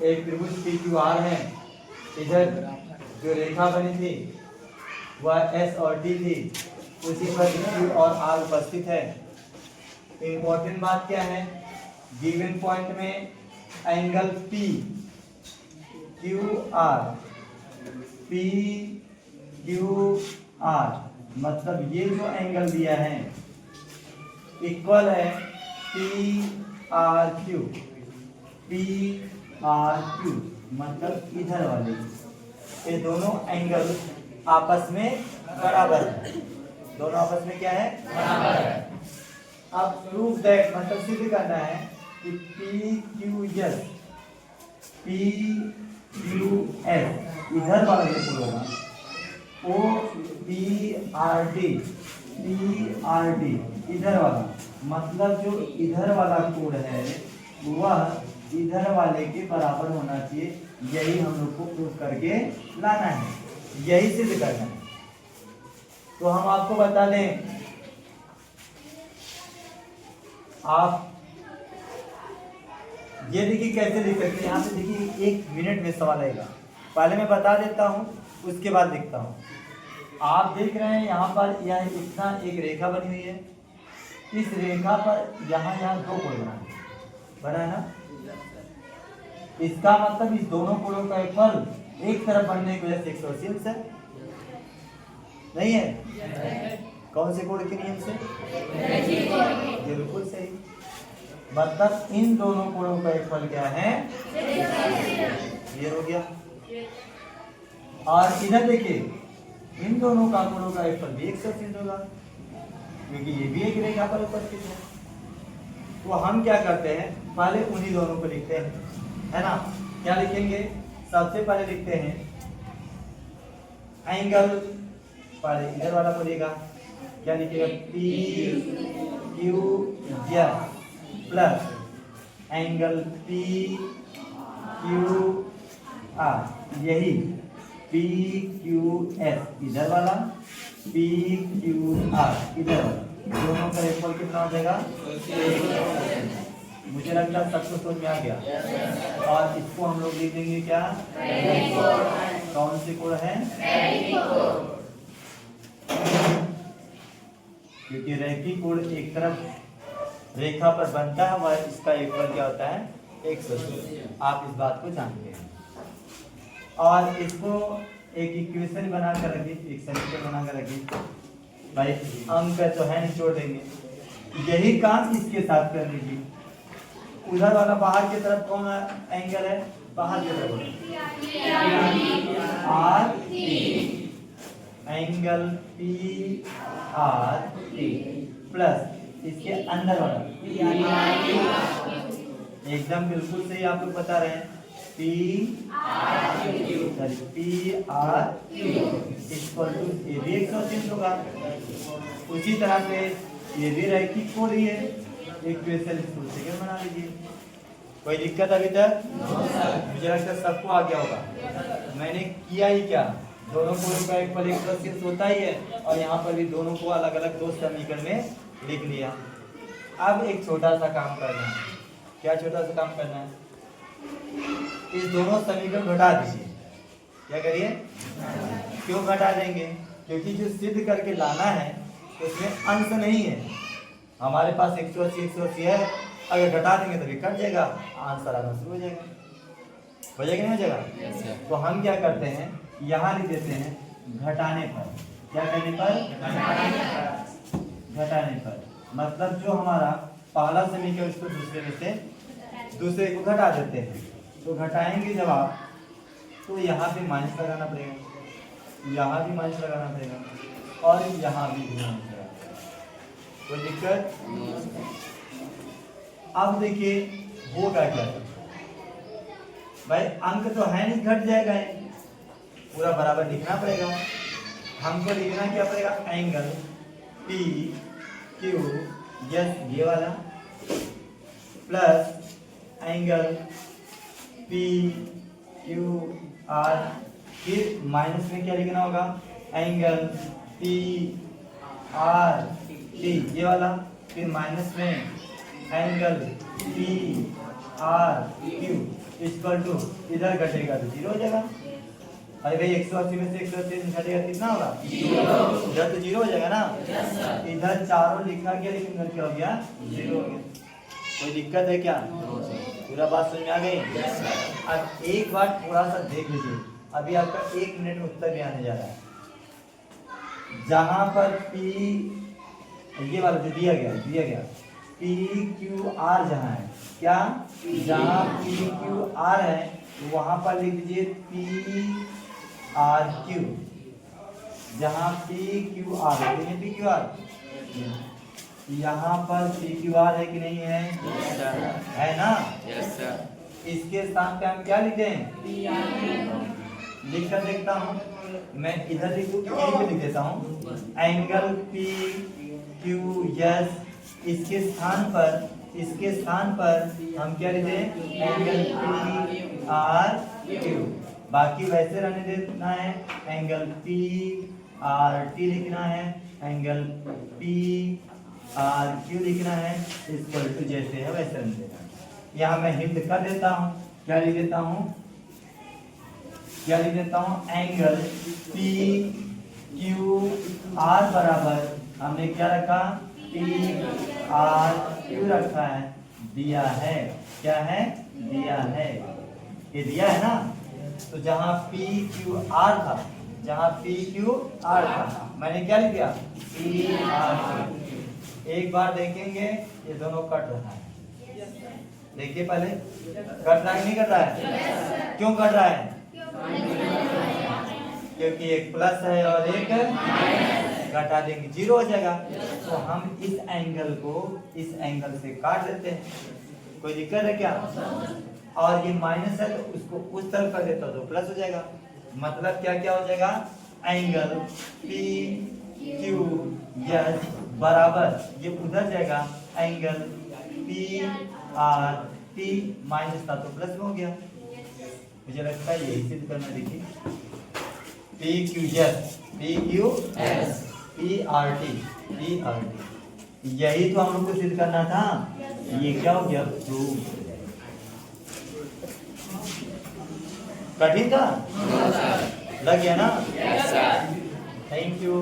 एक त्रिभुज P Q R है, इधर जो रेखा बनी थी वह एस और टी थी, उसी पर क्यू और आर उपस्थित है। इंपॉर्टेंट बात क्या है, गिवन पॉइंट में angle P Q R, P Q R मतलब ये जो एंगल दिया है इक्वल है P R Q, P R Q मतलब इधर वाले, ये दोनों एंगल आपस में बराबर है, दोनों आपस में क्या है, बराबर है। अब प्रूफ दैट मतलब सिद्ध करना है कि P Q S, P Q S इधर वाला जो कोण होगा वो P R D, P R D इधर वाला मतलब जो इधर वाला कोण है वह इधर वाले के बराबर होना चाहिए, यही हम लोग को प्रूफ करके लाना है, यही सिद्ध करना है। तो हम आपको बता दें, आप ये देखिए कैसे लिख सकते हैं, यहाँ पे देखिए 1 मिनट में सवाल आएगा, पहले मैं बता देता हूँ उसके बाद लिखता हूँ। आप देख रहे हैं यहाँ पर यह इतना एक रेखा बनी हुई है, इस रेखा पर यहाँ दो कोण बना है ना, इसका मतलब इस दोनों कोणों का फल एक तरफ बनने की वजह से 180 है, नहीं है? कौन से कोण के नियम से? ये बिल्कुल सही, मतलब इन दोनों कोणों का एक फल क्या है, ये हो गया। और इधर देखिए इन दोनों का कोणों का एक फल भी 180 होगा, क्योंकि ये भी एक रेखा पर उपस्थित है। तो हम क्या करते हैं, पहले उन्हीं दोनों को लिखते हैं, है ना? क्या लिखेंगे? सबसे पहले लिखते हैं एंगल, पहले इधर वाला बोलेगा, क्या लिखेगा, P Q S plus angle P Q R, यही पी क्यू एस इधर वाला, पी क्यू आर इधर वाला, दोनों का रेशफल कितना हो जाएगा? मुझे लगता है सबको समझ में आ गया। और इसको हम लोग लिख देंगे क्या, कौन से कोण है, क्योंकि रैखिक कोण एक तरफ रेखा पर बनता है, वह इसका एक फल क्या होता है, 180। आप इस बात को जानते हैं। और इसको एक इक्वेशन बना कर रखिए, एक समीकरण बना कर रखिए भाई, अंक तो है नहीं, छोड़ देंगे। यही काम इसके साथ कर लीजिए, उधर वाला बाहर की तरफ कौन एंगल है, बाहर की तरफ R T, angle P R T plus इसके अंदर वाला एकदम बिल्कुल सही आप लोग बता रहे हैं, पी आर इक्वल टू ये भी 180 होगा। उसी तरह से ये भी रैखिक कोण ही है, इक्वेशन इसको सेकंड बना लीजिए। कोई दिक्कत अभी तक? मुझे लगता है सबको आ गया होगा। मैंने किया ही क्या, दोनों कोणों का एक फल 180 होता ही है, और यहाँ पर भी दोनों को अलग अलग दो समीकरण में लिख लिया। अब एक छोटा सा काम करना है, क्या छोटा सा काम करना है, इस दोनों समीकरण घटा दीजिए। क्या करिए, क्यों घटा देंगे, क्योंकि जो सिद्ध करके लाना है उसमें अंश नहीं है, हमारे पास 180 है, अगर घटा देंगे तभी कट जाएगा, आंसर आना शुरू हो जाएगा, हो जाएगा नहीं हो जाएगा? तो हम क्या करते हैं, यहाँ लिख देते हैं घटाने पर, क्या करने पर, घटाने पर, मतलब जो हमारा पहला समीकरण उसको दूसरे को घटा देते हैं। तो घटाएंगे जब आप, तो यहाँ पे माइनस लगाना पड़ेगा, यहाँ भी माइनस लगाना पड़ेगा, और यहाँ भी माइनस लगाना पड़ेगा। कोई दिक्कत? अब देखिए होगा क्या भाई, अंक तो है नहीं, घट जाएगा, पूरा बराबर लिखना पड़ेगा। हमको लिखना क्या पड़ेगा, एंगल पी क्यू एस ये वाला plus angle P Q R, फिर माइनस में क्या लिखना होगा, एंगल पी आर टी ये वाला, फिर माइनस में angle P R Q equal to इधर घटेगा तो 0 हो जाएगा। अरे भाई 180 में से 180 घटेगा कितना होगा? 0। इधर तो 0 हो जाएगा ना। इधर चारों लिखा गया लेकिन इधर क्या हो गया? 0 हो गया। कोई दिक्कत है क्या? पूरा बात समझ में आ गई? अब एक बार थोड़ा सा देख लीजिए, अभी आपका 1 मिनट में उत्तर भी आने जा रहा है। जहां पर P ये वाला जो दिया गया P Q R जहां है, क्या जहां P Q R है वहां पर लिख दीजिए P R Q। जहां P Q R है, P Q R यहाँ पर P Q R है कि नहीं है? है ना? इसके स्थान पे हम क्या लिखते हैं? लिख कर देखता हूँ मैं, इधर लिखूँ कि यहीं पे लिख देता हूँ एंगल P Q S। इसके स्थान पर हम क्या लिखते हैं? Angle P R Q। बाकी वैसे रहने देना है, एंगल P R T लिखना है, एंगल P R Q लिखना है, इक्वल टू जैसे है वैसे रहने देना है। यहाँ मैं हिंट कर देता हूँ, क्या लिख देता हूँ? एंगल P Q R बराबर हमने क्या रखा? P R Q रखा है, दिया है। क्या है? दिया है। ये दिया है ना। तो जहां P Q R था, मैंने क्या लिख दिया? P R Q। एक बार देखेंगे ये दोनों कट रहा है। देखिए पहले कट रहा है नहीं कट रहा है? क्यों कट रहा है? क्योंकि एक प्लस है और एक घटा देंगे 0 हो जाएगा। तो हम इस एंगल को इस एंगल से काट देते हैं। कोई दिक्कत है क्या? और ये माइनस है तो उसको उस तरफ कर देता तो प्लस हो जाएगा। मतलब क्या क्या हो जाएगा? एंगल P Q S बराबर ये उधर जाएगा, angle P R T minus था तो प्लस में हो गया। मुझे लगता है यही सिद्ध करना। देखिए P Q S P R T यही तो हम लोग को सिद्ध करना था। ये क्या हो गया? प्रूफ। कठिन था? लग गया ना? Thank you.